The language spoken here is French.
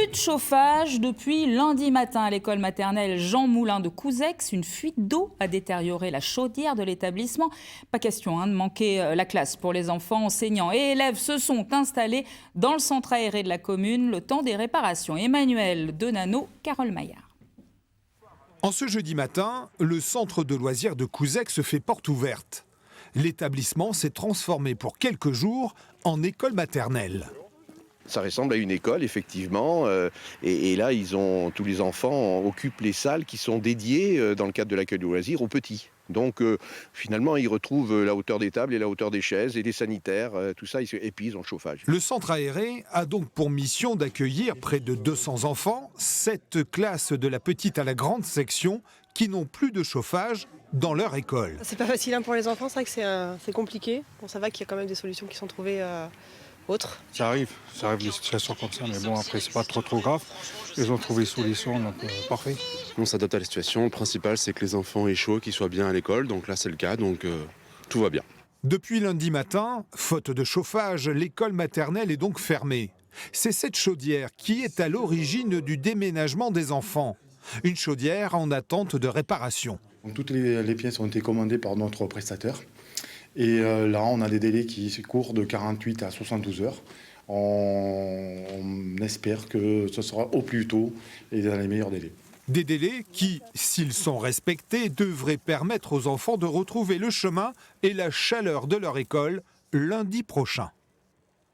Plus de chauffage depuis lundi matin à l'école maternelle Jean Moulin de Couzex. Une fuite d'eau a détérioré la chaudière de l'établissement. Pas question de manquer la classe pour les enfants. Enseignants et élèves se sont installés dans le centre aéré de la commune le temps des réparations. Emmanuel Denano, Carole Maillard. En ce jeudi matin, le centre de loisirs de Couzex fait porte ouverte. L'établissement s'est transformé pour quelques jours en école maternelle. Ça ressemble à une école, effectivement. Et là, tous les enfants occupent les salles qui sont dédiées, dans le cadre de l'accueil du loisir, aux petits. Donc, finalement, ils retrouvent la hauteur des tables et la hauteur des chaises et des sanitaires, tout ça, et puis ils ont le chauffage. Le centre aéré a donc pour mission d'accueillir près de 200 enfants, 7 classes de la petite à la grande section, qui n'ont plus de chauffage dans leur école. C'est pas facile pour les enfants, c'est vrai que c'est compliqué. Bon, ça va qu'il y a quand même des solutions qui sont trouvées autres. Ça arrive des situations comme ça, mais bon, après, c'est pas trop grave. Ils ont trouvé solution, donc parfait. On s'adapte à la situation. Le principal, c'est que les enfants aient chaud, qu'ils soient bien à l'école. Donc là, c'est le cas, donc tout va bien. Depuis lundi matin, faute de chauffage, l'école maternelle est donc fermée. C'est cette chaudière qui est à l'origine du déménagement des enfants. Une chaudière en attente de réparation. Toutes les pièces ont été commandées par notre prestataire. Et là, on a des délais qui courent de 48 à 72 heures. On espère que ce sera au plus tôt et dans les meilleurs délais. Des délais qui, s'ils sont respectés, devraient permettre aux enfants de retrouver le chemin et la chaleur de leur école lundi prochain.